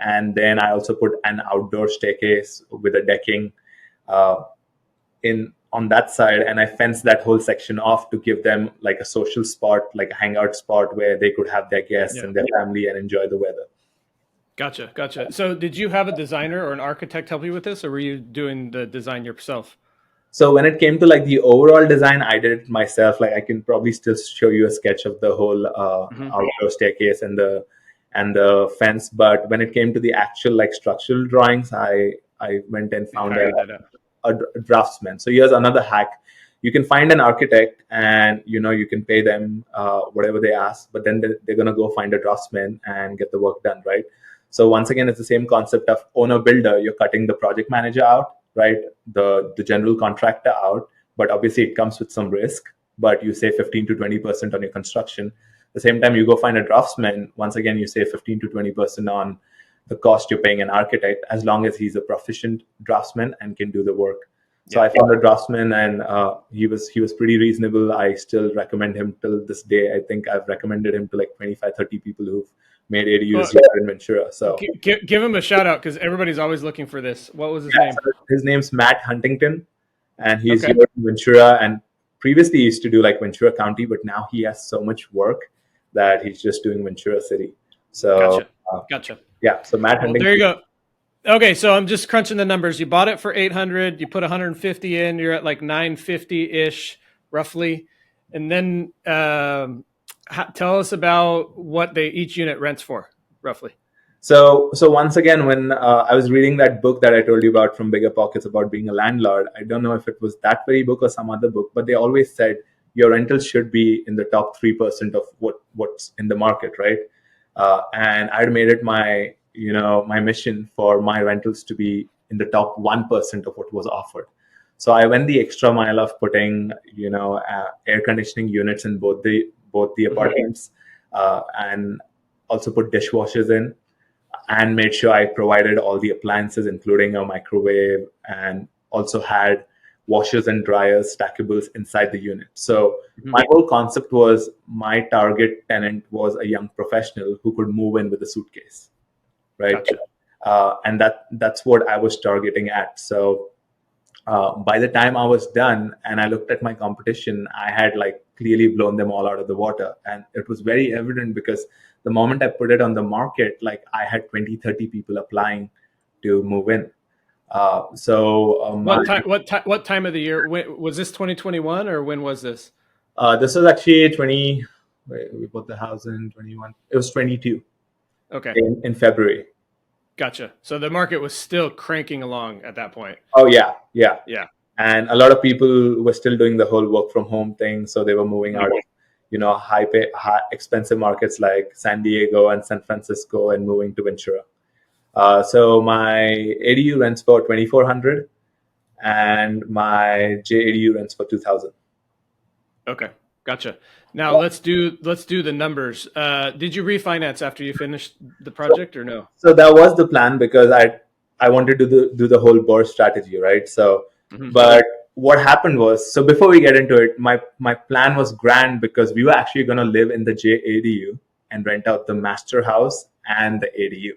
And then I also put an outdoor staircase with a decking on that side. And I fenced that whole section off to give them like a social spot, like a hangout spot where they could have their guests and their family and enjoy the weather. Gotcha. So did you have a designer or an architect help you with this, or were you doing the design yourself? So when it came to like the overall design, I did it myself. Like I can probably still show you a sketch of the whole outdoor staircase and the fence. But when it came to the actual like structural drawings, I went and found a draftsman. So here's another hack. You can find an architect and you can pay them whatever they ask, but then they're going to go find a draftsman and get the work done, right? So once again, it's the same concept of owner builder. You're cutting the project manager out, right? The general contractor out, but obviously it comes with some risk, but you save 15 to 20% on your construction. At the same time, you go find a draftsman. Once again, you save 15 to 20% on the cost you're paying an architect, as long as he's a proficient draftsman and can do the work. So Yeah. I found a draftsman, and he was pretty reasonable. I still recommend him till this day. I think I've recommended him to like 25, 30 people who've made ADUs Well, here in Ventura. So give him a shout out because everybody's always looking for this. What was his yeah, name? so his name's Matt Huntington, and he's Okay. here in Ventura. And previously he used to do like Ventura County, but now he has so much work that he's just doing Ventura City. So Gotcha. Gotcha. yeah, so Matt Well, Huntington. there you go. Okay, so I'm just crunching the numbers. You bought it for 800. You put 150 in. You're at like 950 ish, roughly. And then tell us about what each unit rents for, roughly. So once again, when I was reading that book that I told you about from Bigger Pockets about being a landlord, I don't know if it was that very book or some other book, but they always said your rentals should be in the top 3% of what's in the market, right? And I'd made it my mission for my rentals to be in the top 1% of what was offered. So I went the extra mile of putting air conditioning units in both the apartments, and also put dishwashers in, and made sure I provided all the appliances, including a microwave, and also had washers and dryers, stackables inside the unit. So Mm-hmm. my whole concept was my target tenant was a young professional who could move in with a suitcase, right? Gotcha. And that's what I was targeting at. So by the time I was done and I looked at my competition, I had like clearly blown them all out of the water. And it was very evident because the moment I put it on the market, like I had 20, 30 people applying to move in. What time of the year? Was this 2021 or when was this? This was actually 20, we bought the house in 21. It was 22 Okay. in February. Gotcha. So the market was still cranking along at that point. Oh, yeah. Yeah. Yeah. And a lot of people were still doing the whole work from home thing. So they were moving out of, high expensive markets like San Diego and San Francisco and moving to Ventura. So my ADU rents for 2,400 and my JADU rents for 2,000. Okay. Gotcha. Now let's do the numbers. Did you refinance after you finished the project or no? So that was the plan because I wanted to do the whole BRRRR strategy, right? So, but what happened was, so before we get into it, my plan was grand because we were actually going to live in the JADU and rent out the master house and the ADU.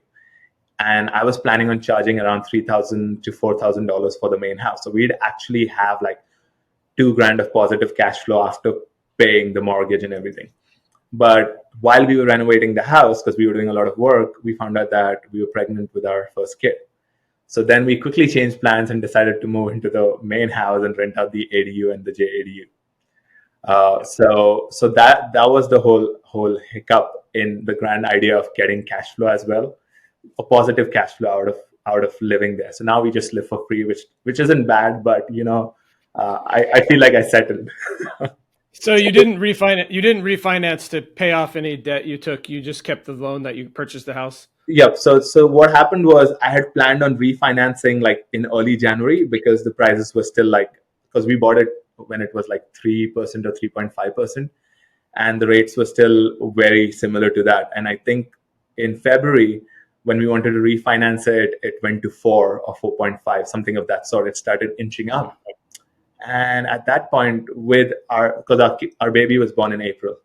And I was planning on charging around $3,000 to $4,000 for the main house. So we'd actually have like $2,000 of positive cash flow after paying the mortgage and everything. But while we were renovating the house, because we were doing a lot of work, we found out that we were pregnant with our first kid. So then we quickly changed plans and decided to move into the main house and rent out the ADU and the JADU. So that was the whole hiccup in the grand idea of getting cash flow as well, a positive cash flow out of living there. So now we just live for free, which isn't bad, but I feel like I settled. So you didn't refinance. You didn't refinance to pay off any debt you took. You just kept the loan that you purchased the house. Yep. So what happened was I had planned on refinancing like in early January because the prices were still like, because we bought it when it was like 3% or 3.5%, and the rates were still very similar to that. And I think in February, when we wanted to refinance it, it went to 4 or 4.5, something of that sort. It started inching up. And at that point, because our baby was born in April,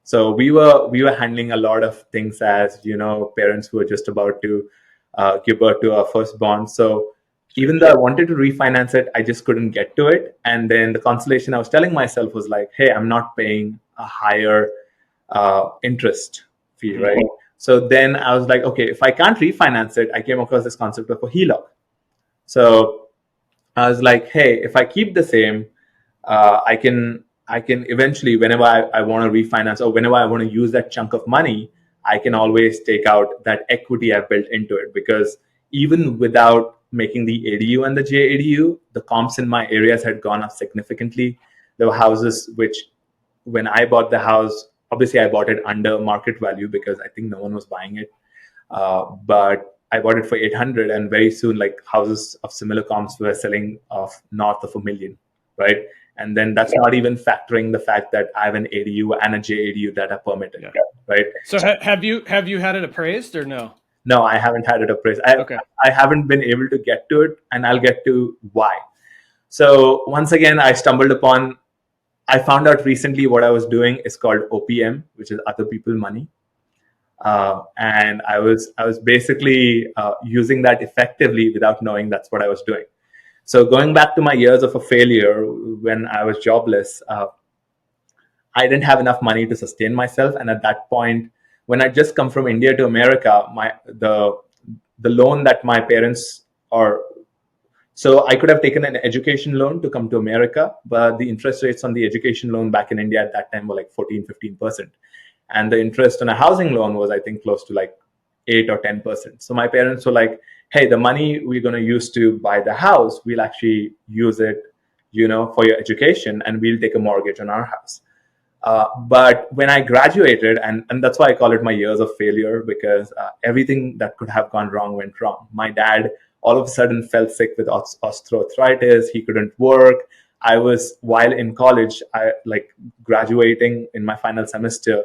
so we were handling a lot of things as parents who were just about to give birth to our firstborn. So even though I wanted to refinance it, I just couldn't get to it. And then the consolation I was telling myself was like, hey, I'm not paying a higher interest fee, right? So then I was like, okay, if I can't refinance it, I came across this concept of a HELOC. So I was like, hey, if I keep the same, I can eventually, whenever I want to refinance or whenever I want to use that chunk of money, I can always take out that equity I've built into it. Because even without making the ADU and the JADU, the comps in my areas had gone up significantly. There were houses which, when I bought the house, obviously I bought it under market value because I think no one was buying it. But I bought it for 800, and very soon, like houses of similar comps were selling off north of $1 million, right? And then that's not even factoring the fact that I have an ADU and a JADU that are permitted, right? So have you had it appraised or no? No, I haven't had it appraised. Okay. I haven't been able to get to it, and I'll get to why. So once again, I found out recently what I was doing is called OPM, which is other people money. And I was basically using that effectively without knowing that's what I was doing. So going back to my years of a failure when I was jobless, I didn't have enough money to sustain myself, and at that point, when I just come from India to America, the loan that my parents or so I could have taken an education loan to come to America, but the interest rates on the education loan back in India at that time were like 14, 15%. And the interest on a housing loan was, I think, close to like 8 or 10%. So my parents were like, hey, the money we're going to use to buy the house, we'll actually use it, for your education, and we'll take a mortgage on our house. But when I graduated, and that's why I call it my years of failure, because everything that could have gone wrong went wrong. My dad all of a sudden fell sick with osteoarthritis. He couldn't work. While in college, I like graduating in my final semester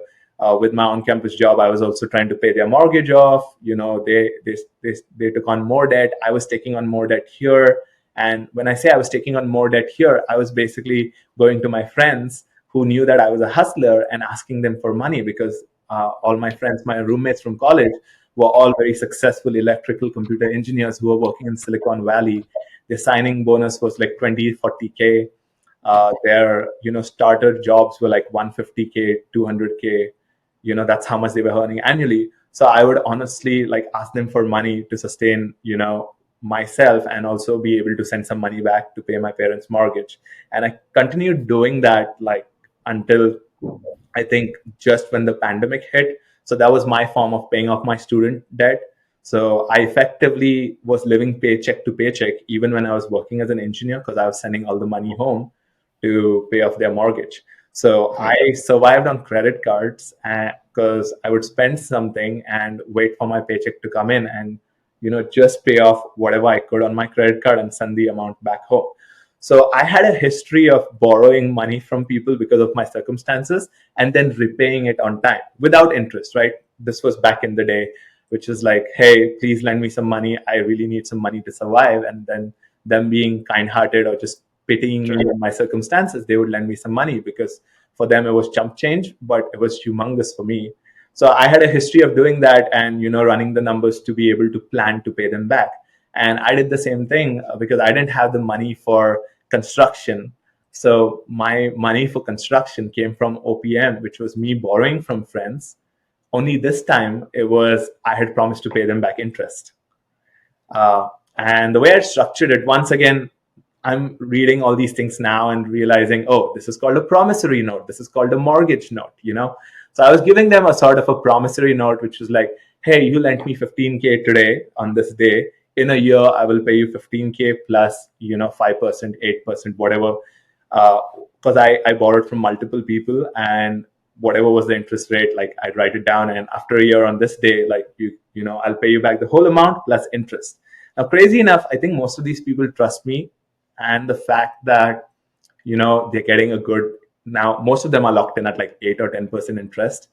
with my on-campus job. I was also trying to pay their mortgage off. They took on more debt. I was taking on more debt here. And when I say I was taking on more debt here, I was basically going to my friends who knew that I was a hustler and asking them for money, because all my friends, my roommates from college, were all very successful electrical computer engineers who were working in Silicon Valley. Their signing bonus was like 20, 40K. Their starter jobs were like 150K, 200K. That's how much they were earning annually. So I would honestly like ask them for money to sustain myself, and also be able to send some money back to pay my parents' mortgage. And I continued doing that like until I think just when the pandemic hit. So that was my form of paying off my student debt. So I effectively was living paycheck to paycheck even when I was working as an engineer, because I was sending all the money home to pay off their mortgage. So I survived on credit cards because I would spend something and wait for my paycheck to come in, and just pay off whatever I could on my credit card and send the amount back home. So I had a history of borrowing money from people because of my circumstances, and then repaying it on time without interest, right? This was back in the day, which is like, hey, please lend me some money. I really need some money to survive. And then them being kind hearted or just pitying me in my circumstances, they would lend me some money, because for them it was chump change, but it was humongous for me. So I had a history of doing that, and running the numbers to be able to plan to pay them back. And I did the same thing because I didn't have the money for construction. So my money for construction came from OPM, which was me borrowing from friends. Only this time it was I had promised to pay them back interest. And the way I structured it, once again, I'm reading all these things now and realizing, oh, this is called a promissory note. This is called a mortgage note. So I was giving them a sort of a promissory note, which was like, hey, you lent me 15K today on this day. In a year, I will pay you 15K plus, 5%, 8%, whatever. Because I borrowed from multiple people, and whatever was the interest rate, like I'd write it down. And after a year on this day, like, I'll pay you back the whole amount plus interest. Now, crazy enough, I think most of these people trust me, and the fact that they're getting a good, now most of them are locked in at like 8 or 10% interest.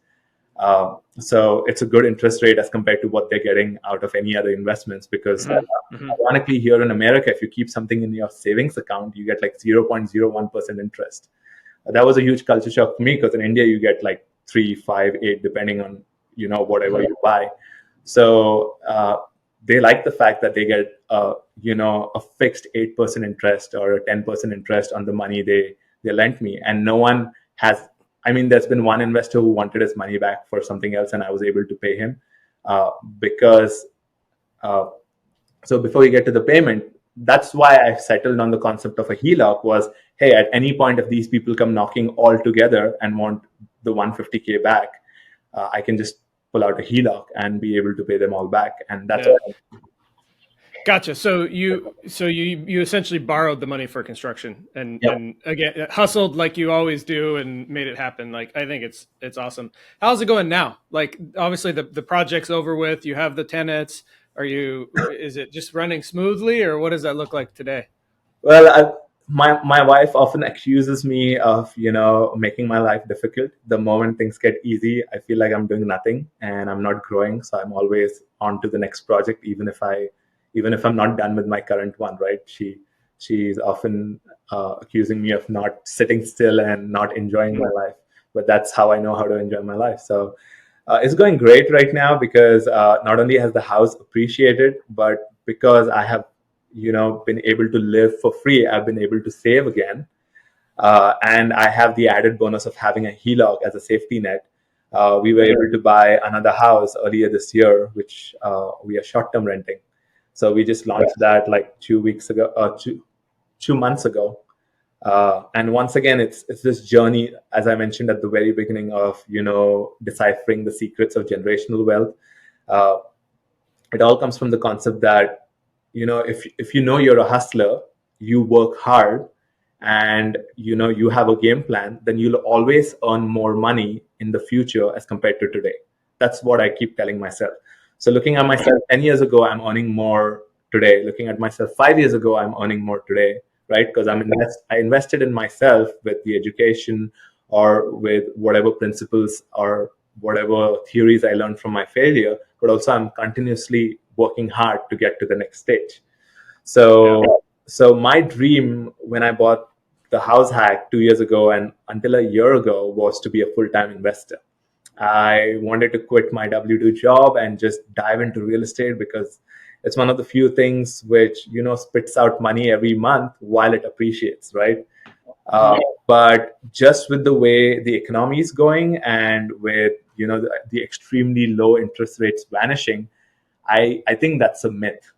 So it's a good interest rate as compared to what they're getting out of any other investments, because ironically here in America, if you keep something in your savings account, you get like 0.01% interest. That was a huge culture shock for me, because in India you get like 3, 5, 8 depending on whatever you buy. So they like the fact that they get a fixed 8% interest or a 10% interest on the money they lent me. And no one has, I mean, there's been one investor who wanted his money back for something else, and I was able to pay him because so before we get to the payment, that's why I settled on the concept of a HELOC. Was, hey, at any point if these people come knocking all together and want the 150K back, I can just pull out a HELOC and be able to pay them all back. And that's what Gotcha. So you essentially borrowed the money for construction, and again hustled like you always do and made it happen. Like, I think it's awesome. How's it going now? Like, obviously the project's over with. You have the tenants. Is it just running smoothly, or what does that look like today? Well, my wife often accuses me of making my life difficult. The moment things get easy, I feel like I'm doing nothing and I'm not growing. So I'm always on to the next project, even if I'm not done with my current one. Right? She's often accusing me of not sitting still and not enjoying my life. But that's how I know how to enjoy my life. So it's going great right now because not only has the house appreciated, but because I have, been able to live for free, I've been able to save again. And I have the added bonus of having a HELOC as a safety net. We were able to buy another house earlier this year, which we are short-term renting. So we just launched that like 2 weeks ago, 2 months ago. And once again, it's this journey, as I mentioned at the very beginning, of deciphering the secrets of generational wealth. Uh, it all comes from the concept that if you know you're a hustler, you work hard, and you have a game plan, then you'll always earn more money in the future as compared to today. That's what I keep telling myself. So looking at myself 10 years ago, I'm earning more today. Looking at myself 5 years ago, I'm earning more today, right? Because I invested in myself with the education, or with whatever principles or whatever theories I learned from my failure, but also I'm continuously working hard to get to the next stage. So my dream when I bought the house hack 2 years ago and until a year ago was to be a full-time investor. I wanted to quit my W2 job and just dive into real estate because it's one of the few things which spits out money every month while it appreciates, right? But just with the way the economy is going, and with the extremely low interest rates vanishing, I think that's a myth,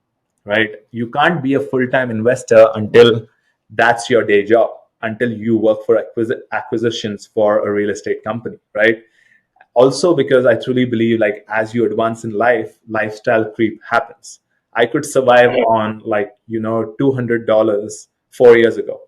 right? You can't be a full-time investor until that's your day job, until you work for acquisitions for a real estate company, right? Also because I truly believe, like, as you advance in life, lifestyle creep happens. I could survive on like $200 4 years ago,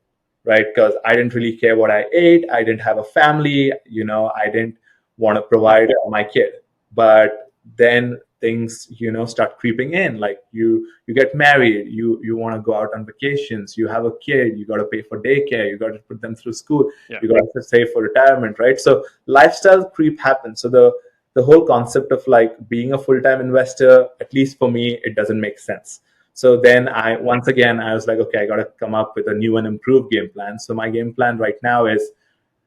right? Because I didn't really care what I ate, I didn't have a family, I didn't want to provide my kid. But then things start creeping in, like you get married, you want to go out on vacations, you have a kid, you got to pay for daycare, you got to put them through school, you got to save for retirement, right? So lifestyle creep happens. So the whole concept of like being a full-time investor, at least for me, it doesn't make sense. So then I was like, okay, I got to come up with a new and improved game plan. So my game plan right now is,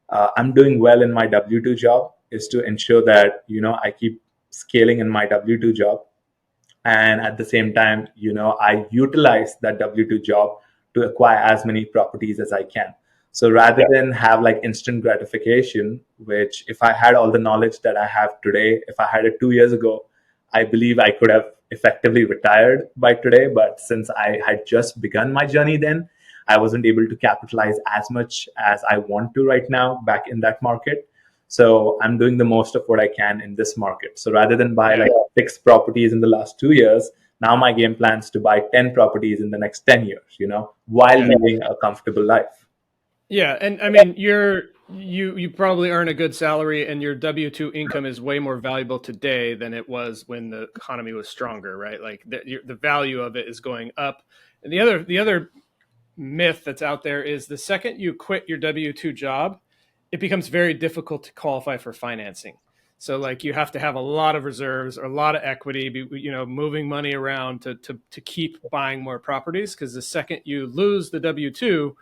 I'm doing well in my W2 job, is to ensure that I keep scaling in my W2 job, and at the same time I utilize that W2 job to acquire as many properties as I can. So rather than have like instant gratification, which if I had all the knowledge that I have today, if I had it 2 years ago, I believe I could have effectively retired by today. But since I had just begun my journey then, I wasn't able to capitalize as much as I want to right now back in that market. So I'm doing the most of what I can in this market. So rather than buy like 6 properties in the last 2 years, now my game plan is to buy 10 properties in the next 10 years, while living a comfortable life. Yeah, and I mean, you probably earn a good salary, and your W-2 income is way more valuable today than it was when the economy was stronger, right? Like the value of it is going up. And the other myth that's out there is the second you quit your W-2 job, it becomes very difficult to qualify for financing. So like you have to have a lot of reserves or a lot of equity, moving money around to keep buying more properties, because the second you lose the W-2,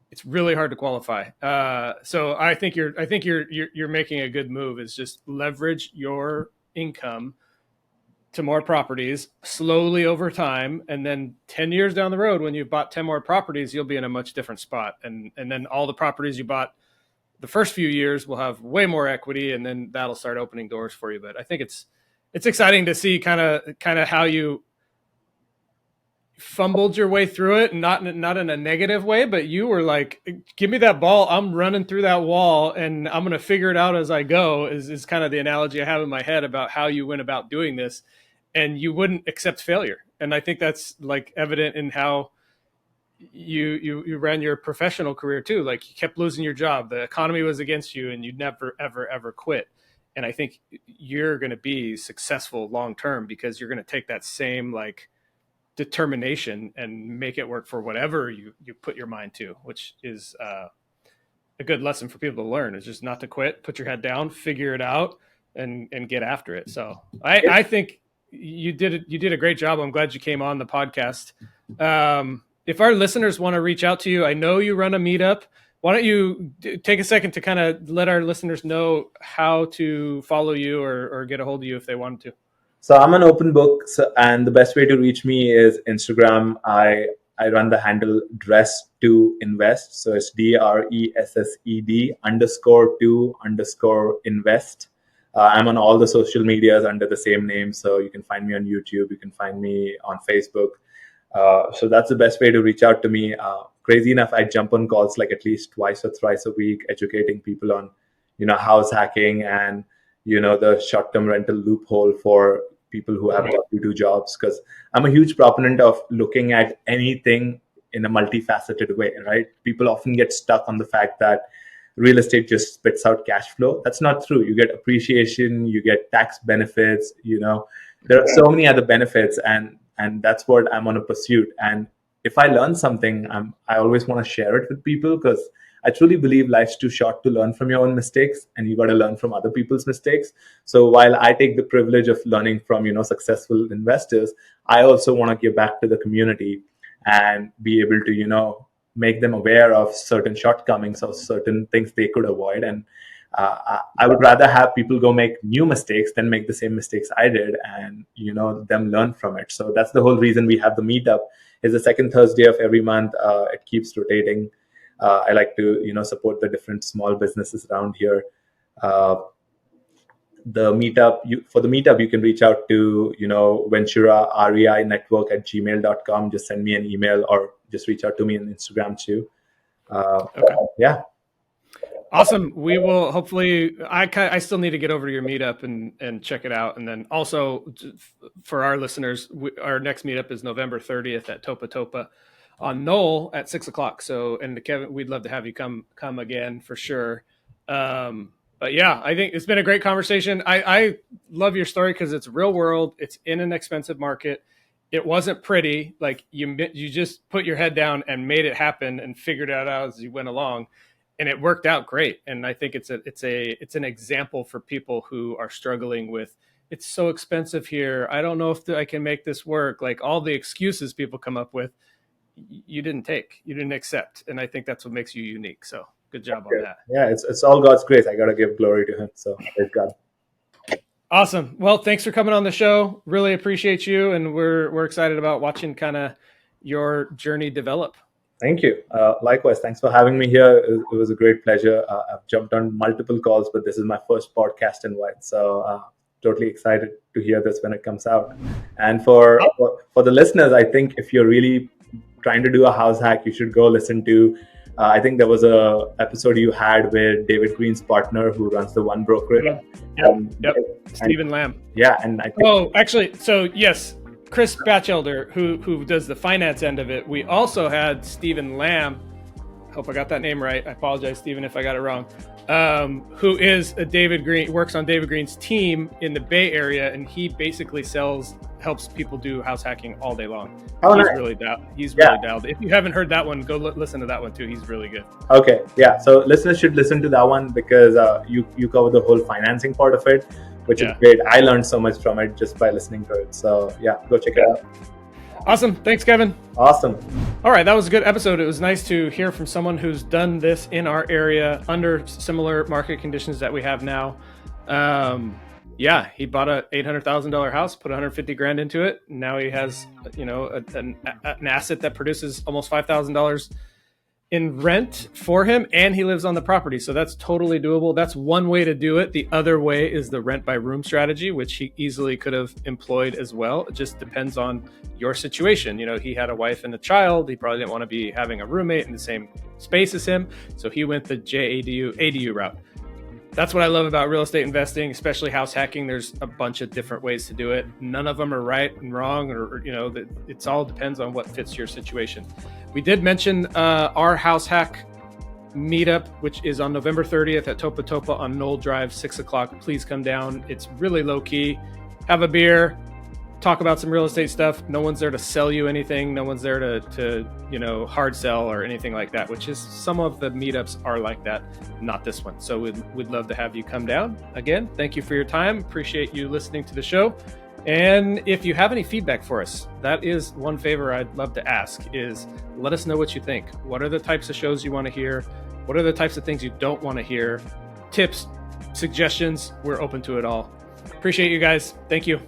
it's really hard to qualify. So I think you're making a good move. Is just leverage your income to more properties slowly over time, and then 10 years down the road, when you've bought 10 more properties, you'll be in a much different spot. And then all the properties you bought the first few years will have way more equity, and then that'll start opening doors for you. But I think it's exciting to see kind of how you fumbled your way through it, not in a negative way, but you were like, give me that ball, I'm running through that wall, and I'm going to figure it out as I go, is kind of the analogy I have in my head about how you went about doing this. And you wouldn't accept failure, and I think that's like evident in how you ran your professional career too. Like, you kept losing your job, the economy was against you, and you never ever quit. And I think you're going to be successful long term, because you're going to take that same like determination and make it work for whatever you put your mind to, which is a good lesson for people to learn, is just not to quit, put your head down, figure it out, and get after it. So I think you did a great job. I'm glad you came on the podcast. if our listeners want to reach out to you, I know you run a meetup. Why don't you take a second to kind of let our listeners know how to follow you or get a hold of you if they wanted to? So I'm an open book, and the best way to reach me is Instagram. I run the handle dress to invest. So it's DRESSED _to _invest. I'm on all the social medias under the same name. So you can find me on YouTube. You can find me on Facebook. So that's the best way to reach out to me. Crazy enough, I jump on calls like at least twice or thrice a week, educating people on, house hacking and, the short-term rental loophole for people who have W2 jobs. Because I'm a huge proponent of looking at anything in a multifaceted way, right? People often get stuck on the fact that real estate just spits out cash flow. That's not true. You get appreciation, you get tax benefits, there are so many other benefits, and that's what I'm on a pursuit. And if I learn something, I always want to share it with people, because I truly believe life's too short to learn from your own mistakes, and you got to learn from other people's mistakes. So while I take the privilege of learning from successful investors, I also want to give back to the community and be able to make them aware of certain shortcomings or certain things they could avoid. And I would rather have people go make new mistakes than make the same mistakes I did, and them learn from it. So that's the whole reason we have the meetup. Is the second Thursday of every month. It keeps rotating. I like to support the different small businesses around here. The meetup for the meetup, you can reach out to Ventura REI network at gmail.com. Just send me an email or just reach out to me on Instagram too. Okay. Yeah. Awesome. We will hopefully. I still need to get over to your meetup and check it out. And then also for our listeners, our next meetup is November 30th at Topa Topa on Knoll at 6:00. So, and Kevin, we'd love to have you come again for sure. But yeah, I think it's been a great conversation. I love your story because it's real world. It's in an expensive market. It wasn't pretty. Like you just put your head down and made it happen and figured it out as you went along. And it worked out great. And I think it's an example for people who are struggling with, it's so expensive here. I don't know if I can make this work. Like all the excuses people come up with, you didn't accept. And I think that's what makes you unique. So good job on that. Yeah, it's all God's grace. I got to give glory to him. So praise God. Awesome. Well, thanks for coming on the show. Really appreciate you. And we're excited about watching kind of your journey develop. Thank you. Likewise, thanks for having me here. It was a great pleasure. I've jumped on multiple calls, but this is my first podcast invite. So totally excited to hear this when it comes out. And for the listeners, I think if you're really trying to do a house hack, you should go listen to, I think there was a episode you had with David Green's partner who runs the One Brokerage. Yep. Stephen Lamb. Yeah. And I think, so yes, Chris Batchelder, who does the finance end of it. We also had Stephen Lamb. Hope I got that name right. I apologize, Stephen, if I got it wrong. Who is works on David Green's team in the Bay Area, and he basically helps people do house hacking all day long. He's really dialed. If you haven't heard that one, go listen to that one too. He's really good. Okay, yeah. So listeners should listen to that one because you cover the whole financing part of it, which is great. I learned so much from it just by listening to it. So yeah, go check it out. Awesome. Thanks, Kevin. Awesome. All right. That was a good episode. It was nice to hear from someone who's done this in our area under similar market conditions that we have now. Yeah, he bought a $800,000 house, put $150,000 into it. Now he has, an asset that produces almost $5,000 in rent for him, and he lives on the property. So that's totally doable. That's one way to do it. The other way is the rent by room strategy, which he easily could have employed as well. It just depends on your situation. He had a wife and a child. He probably didn't want to be having a roommate in the same space as him. So he went the ADU route. That's what I love about real estate investing, especially house hacking. There's a bunch of different ways to do it. None of them are right and wrong, or it's all depends on what fits your situation. We did mention our house hack meetup, which is on November 30th at Topa Topa on Knoll Drive, 6:00. Please come down. It's really low key. Have a beer, talk about some real estate stuff. No one's there to sell you anything. No one's there to hard sell or anything like that, which is some of the meetups are like that, not this one. So we'd love to have you come down. Again, thank you for your time. Appreciate you listening to the show, And if you have any feedback for us, that is one favor I'd love to ask, is let us know what you think. What are the types of shows you want to hear? What are the types of things you don't want to hear? Tips, suggestions, we're open to it all. Appreciate you guys. Thank you.